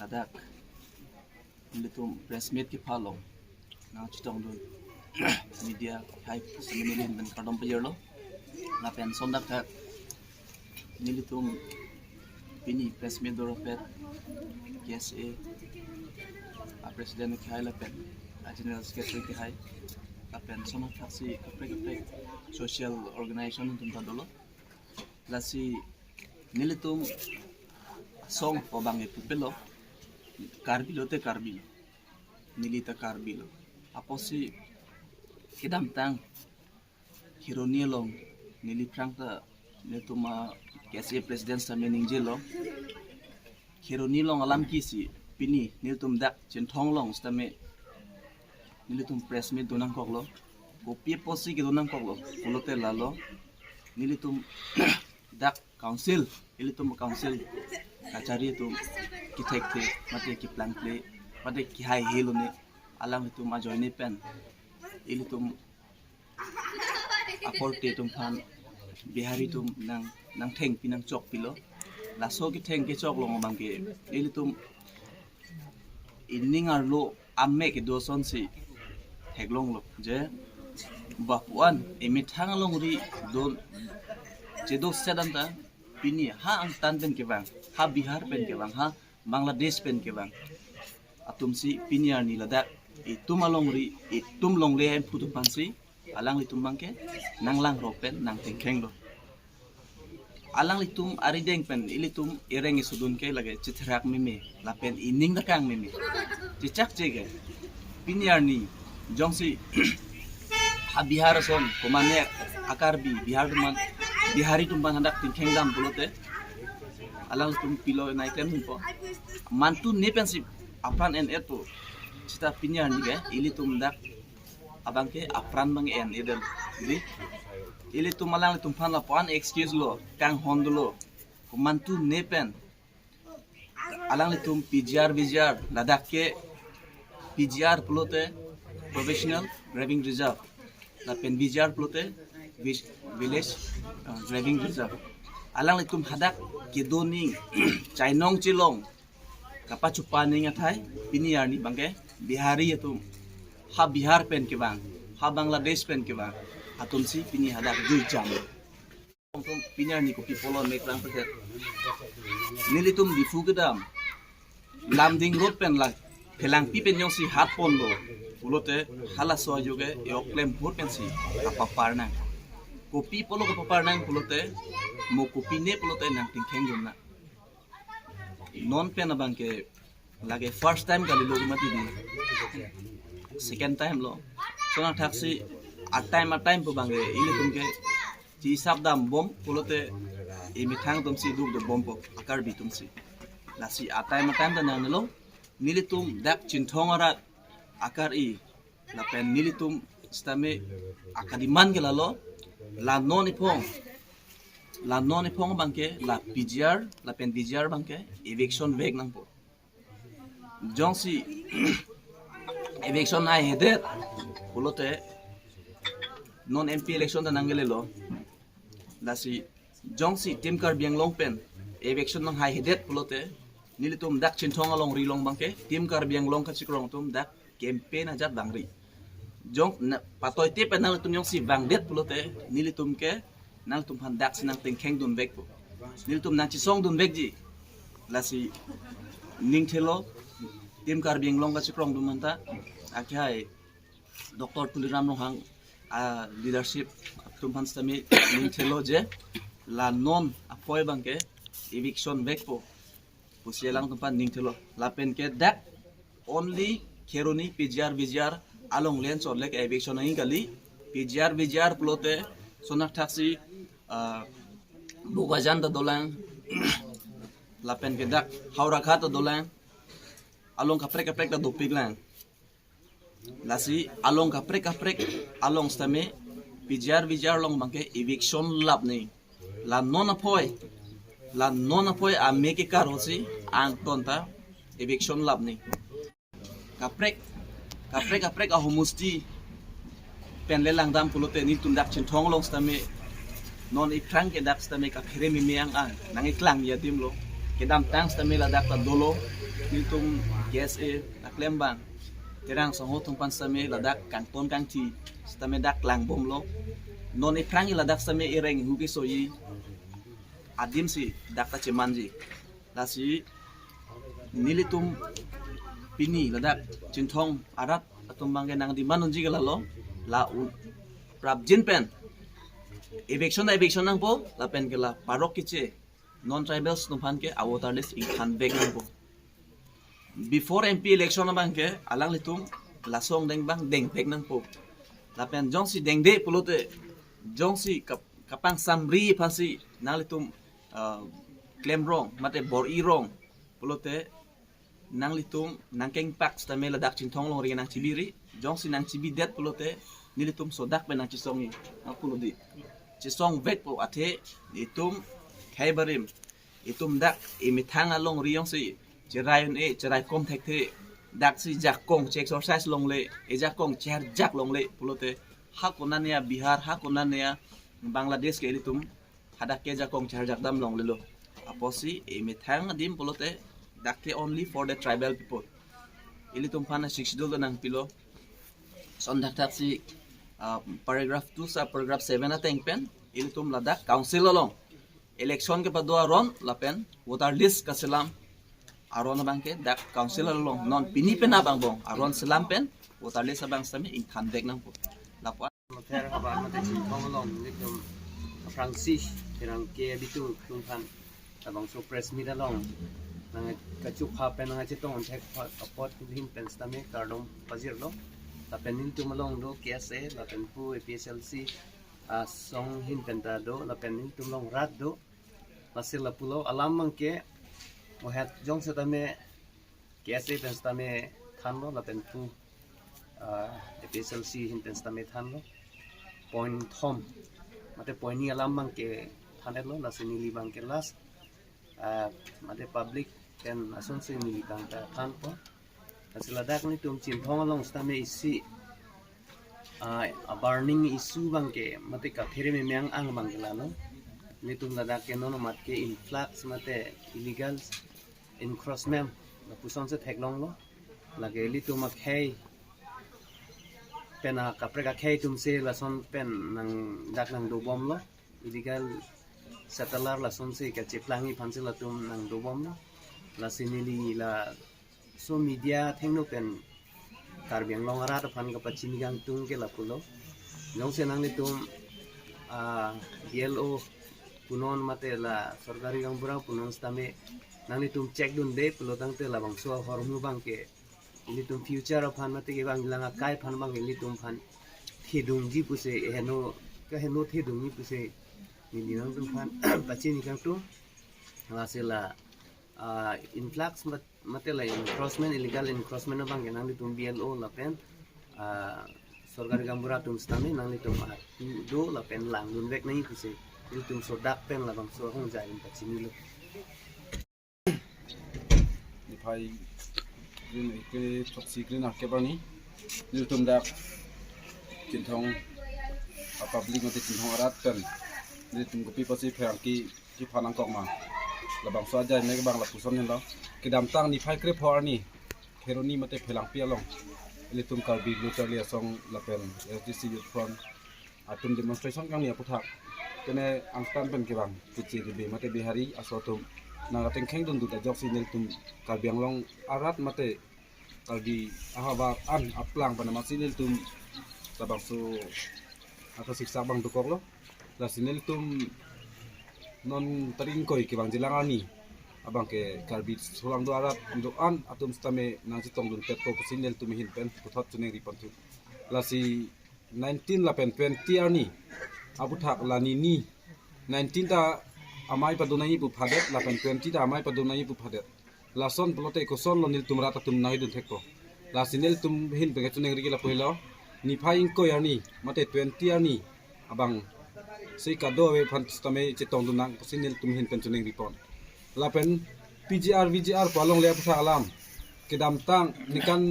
ladak nilitum press meet ki phalong na chitong dun media hai seminilin ben kadom payerlo na pen sondak tha nilitum pini press meet doropet KSA a president ki hai la pen a general secretary ki hai la pen sono taksi kapre social organization tum ta dolo lasi nilitum song pobange pupelo karbilo te karbilo nilita karbilo aposi kidam tang hironia long nili prangta netuma KSA president sa mening jelo hironi long alam kisi pini niltum dak chenthong long stame nilitum press meet donang koklo kopi posi ki donang koklo pulote lalo nilitum dak council nilitum council kacari itu kitek te mate ki plan play mate ki hai helone alam itu ma join pen ilitum aporte tum phan bihari tum nang theng pinang chok pilo laso ki theng ke chok long bang ke ilitum inning arlo amme ke doson si heglong lo je bapuan emithang long ri don jedo sedanta pini ha ang tan pen ke bang ha bihar pen ke bang ha bangladesh pen ke bang atum si piniar ni ladak itum along ri itum long le hem putu pansi alang litum bang ke nanglang ro pen nang tengkheng lo alang litum arideng pen ilitum ireng isudun ke lage chithrak meme lapen ining dakang meme chichak jege piniar ni jongsi ha bihar son komane akar bi bihar man bihari tumban handak tengkheng dam bulote alang tum pilo naitem humpo mantu ne pensi apran en eto cita piniar ni ge ilitum dak abangke apran bang en edel di ilitum malang tum phan la pan excuse lo kang hondulo mantu ne pen alang litum PGR ladak ke PGR pulote professional driving reserve la pen BGR pulote village driving reserve alang litum hadak kedoning chainong chilong kapachupa ning athai piniar ni bangke bihari atum ha bihar pen ke bang ha bangladesh pen ke bang atum si pini hadak jui jam tum piniar ni ko pipolon mekrang petet nilitum di fugedam lamding road pen la phelang pi pen yong si hat pon lo ulote hala so yoge yoklem hur pen si apa parna kopi polo ko parnang pulote mo kopi ne pulote nang tingkheng jumna non pen abang ke lage first time kali lo mati di second time lo sona taxi at time po bang ile tumke ji sabdam bom pulote imi thang tum si dub do bom po akar bi tum si lasi at time da nang lo nilitum dak chinthong arat akar I la pen nilitum stame akadiman ke lalo la non ipong bangke la PGR la pen PGR bangke eviction veg nang po jongsi eviction ai hedet pulote non MP election da nangele lo la si jongsi tim kar biang long pen eviction nang hai hedet pulote nilitum dak chinthong along rilong bangke tim kar biang long kachikrong tum dak campaign ajat bangri jong patoy te penal tum yong si bangdet pulote nilitum ke nal tum han dak sinang tengkheng dun bek po nilitum nang chisong dun bek ji lasi ning thelo tim kar biang long ka chikrong dum manta akhai dr tuliram rohang leadership tum han stami ning thelo je la non apoy bangke eviction bek po pusielang tum pan ning thelo la pen ke dak only kheroni PGR along len so lek eviction ai kali PGR pulote sonak taksi bugajan da dolang lapen ke dak haura khat dolang along kaprek da dopiglang lasi along kaprek along stame PGR long bangke eviction lab ni la non apoy a meke kar hosi ang tonta eviction lab ni kaprek a humusti penle langdam pulote ni tundak chinthong long stame non ikrang ke dak stame ka khere mi meang ang nang iklang ya tim lo kedam tang stame ladak ta dolo nitum KSA taklem bang terang songo tumpan stame ladak kang ton kang ti stame dak lang bom lo non e prangi ladak stame ireng huki soyi adim si dak ta chemanji lasi nilitum pini ladak cintong arat atum bangke nang di manunji galalo la u prab jin pen eviction nang po la pen gela parok kiche non tribals numpan ke awotar list in kan beg nang po before MP election na bangke alang litum lasong deng bang deng beg nang po la pen jong si deng de pulote jong si kapang samri pasi nang litum claim wrong mate bor i wrong pulote nang litum nang keng pak stame ladak cintong long ringan nang cibiri jong si nang cibi det pulote nilitum sodak pe nang cisongi nang pulodi cisong vet po ate itum kaibarim itum dak imithang along riyong si cerayon cerai kom thek the dak si jak kong che exercise long le e jak kong cher jak long le pulote hakunania Bihar hakunania Bangladesh ke ilitum hadak ke jak kong cher jak dam long le lo aposi imithang dim pulote dake only for the tribal people ilitum pana 6 dol nang pilo sondak taksi paragraph 2 sa paragraph 7 na tengpen ilitum ladak council along election ke padua ron lapen voter list ka selam aron bangke dak council along non pini pen abang bong aron selam pen voter list abang sami in khandek nang po lapo ter haba mate cintong along litum Francis tirang ke bitu tumpan abang so press meet along nang kacuk hapen nang chitong on tek apot him pen stame kardom pazir lo lapen nin tumalong do KSA lapen pu PSLC song hin penta do lapen nin tumlong rat do lasil lapulo alam mangke mohat jong setame KSA pen stame thanlo lapen pu PSLC hin pen stame thanlo point thom mate point ni alam mangke thanelo lasinili bangke las mate public ken asun se ni bang ta than po asiladak ni tum cintong along stame isi a burning issue bangke mate ka there me myang ang bangla no ni tum ladak ke no mat ke influx mate illegal encroachment na puson se theklong lo lage li tum khei pena kapre ka khei tum se lason pen nang dak nang do bom lo illegal settler lason se ka cheplangi phanse la tum nang do bom lo la sinili la so media thengno pen karbiang long ara fan ka pachini gang tung ke la pulo jong se nang ni tum DLO punon mate la sarkari gang pura punon stame nang ni tum check dun de pulo tang te la bang so hormu bang ke ini tum future fan mate ke bang langa kai fan bang ini tum fan thidung ji puse heno ka heno thidung ni puse ni nang tum fan pachini gang tung la se la influx mate la encroachment illegal encroachment na bang nang litum BLO la pen sarkari gambura tum stame nang litum do la pen lang dun vek nai puse litum sodak pen la bang so hong jai pachini lo ni phai ni ke toksi green ke bani litum dak cintong public mate cintong arat pen litum kopi pasi phang ki phanang kok ma labang so jai me bang la puson hen lo kidam tang ni phai kre phor ni theroni mate phelang pi along litum karbi lutali song lapen SDC youth front atum demonstration kang ni aputhak kene angtan pen ke bang kichi be mate bihari asotum nang ateng kheng dun du da jok sinel tum karbiang long arat mate kalbi ahaba an aplang panama sinel tum labang so ata siksa bang dukok lo la sinel tum non taring koi ke bang jilangani abang ke karbi solang do arat do an atum stame nang sitong dun pet ko sinel tum hin pen puthot chune ri pantu lasi 19 la pen 20 ani abu thak lani ni 19 ta amai padunai bu phadet la pen 20 ta amai padunai bu phadet la son plote ko son lo nil tum rata tum nai dun thek ko la sinel tum hin pe chune ri la pohilo ni phaing ko yani mate 20 ani abang sei kado we phan stame chitong dun nang sinel tum hin pen chune ri pon la pen PGR VGR palong le pha alam kedam tang nikan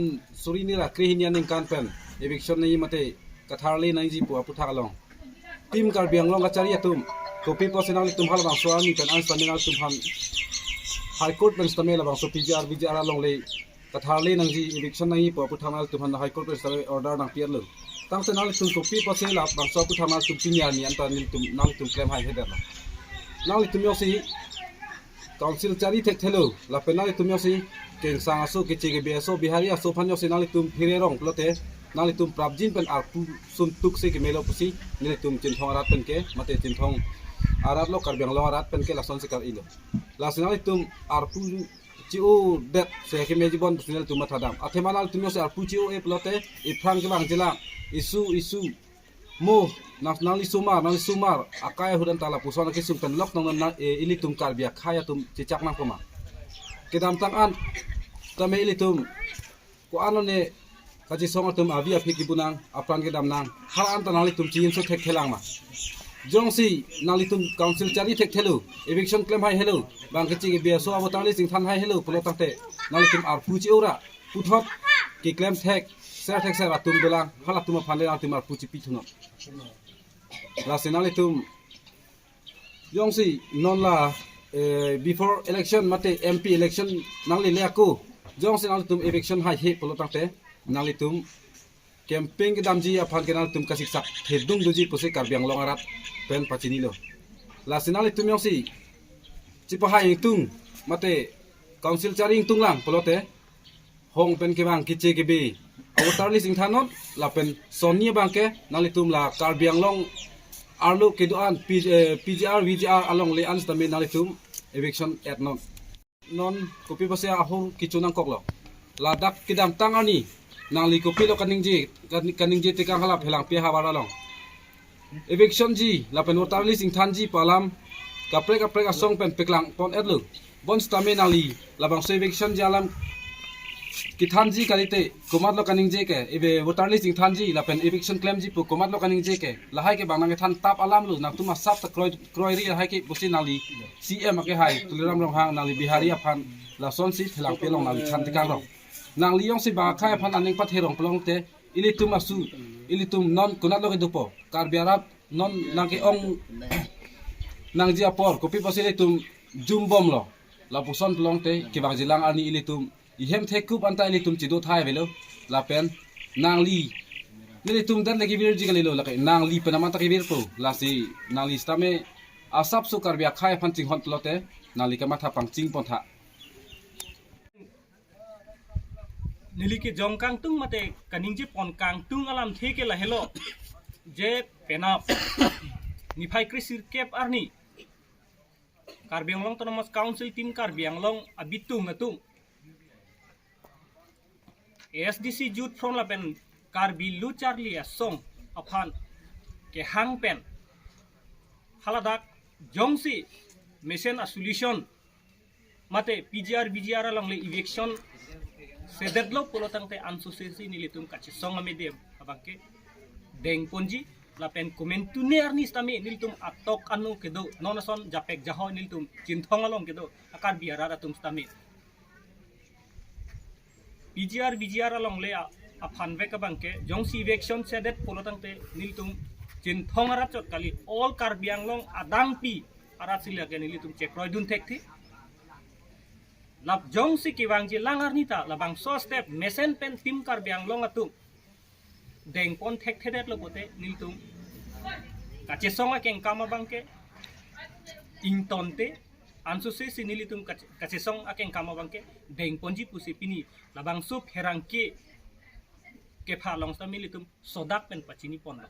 suri ni la krihinia ning kan pen eviction nei mate katharle nai ji pu apu thakalong tim karbiang long achari atum kopi posenal tum hal bang swami pen an saminal tum han high court ben stame la bang so PGR BGR long le kathale nang ji election nang po puthamal tu han high court ben stame order nang pier lo tang se nang tum copy pa se la bang so puthamal tum pinya ni an ta nil tum nang tum claim hai heder la nang tum yo si council chari thek thelo la penal tum yo si keng sang aso ke che ge be so bihari aso phan yo si nang tum phire rong plote nang tum prabjin pen ar pu sun tuk se ke melo pusi nil tum chin thong rat pen ke mate chin thong arat lo kar biang lo arat pen ke la son se kar ilo la sinal tum ar pu chiu det se ke meji bon sinal tum thadam athemanal tum yo se ar pu chiu e plote e phang ke bang jela isu mo nationally sumar akai hudan tala pusona ke sum pen lok nong na ili tum kar bia khaya tum chichak nang poma kedam tang an tame ili tum ko anone kaji songa tum avia phiki bunang apran kedam nang har an tanali tum chin so thek thelang ma jongsi nali tum council chari thek thelu eviction claim hai hello bang ke chi bia so abotali sing than hai hello polo takte nali tum ar pu chi ora puthot ki claim thek ser thek ser atum belang hala tum phale al tum ar pu chi pi thuno la senali tum jongsi non la before election mate MP election nangli le aku jongsi nali tum eviction hai he polo takte nali tum camping ke damji aphan kenal tum kasik sak thedung duji pose karbiang longarat pen pachini lo la sinali tum yosi chipa hai tung mate council charing tung lang polote hong pen ke bang kiche ke be awatarli sing thanot la pen sonia bang ke nali tum la karbiang long arlo ke doan PGR VGR along le ans tame nali tum eviction at non kopi pose ahong kichunang koklo la dak kidam tangani nang li kopi lo kaning ji tikang halap helang pi hawara long eviction ji la pen waterli sing than ji palam kapre asong pen peklang pon edlu bon stame nang li labang so eviction jalam ki than ji kalite kumat lo kaning je ke ebe waterli sing than ji la pen eviction claim ji pu kumat lo kaning je ke la hai ke bang nang than tap alam lu nak tuma sap ta kroi ri hai ke busi nang li CM ke hai tuliram rong hang nang li bihari aphan la son si helang pe long nang li than tikang rong nang liong si ba khai phan aning pat herong plong te ilitum asu ilitum non kunat lo ke dupo kar biarap non nang ke ong nang ji apor kopi pasile tum jum bom lo la puson plong te ke bang jilang ani ilitum ihem the kup anta ilitum chido thai velo la pen nang li ilitum dan lagi vir ji galilo la ke nang li penama ta ke vir po la si nang li stame asap su kar bia khai phan ching hon plote nang li ka matha pang ching pon tha niliki jongkang tung mate kaningji pon kang tung alam theke la hello je penap ni phai krisir kep arni karbianglong autonomous council team karbianglong abitung atung SDC youth from la pen karbi lu charlie song aphan ke hang pen haladak jongsi mission a solution mate PGR BGR along le eviction sedetlo polotang te ansosesi nilitum kachi songa medem abangke deng ponji lapen komentu ne arni stami nilitum atok anu kedo nonason japek jaho nilitum cinthong along kedo akar biara tum stami PGR BGR along le aphan vek abangke jongsi eviction sedet polotang te nilitum cinthong arat chot kali all karbiang long adang pi arat silake nilitum chekroi dun thekthi lap jong si kiwang ji langar nita labang so step mesen pen tim kar biang long atung deng pon thek thedet lo pote niltung kache songa keng kama bangke ing tonte ansu se sinilitum kache song akeng kama bangke deng ponji pusi pini labang sup herang ke pha long sa militum sodak pen pachini pon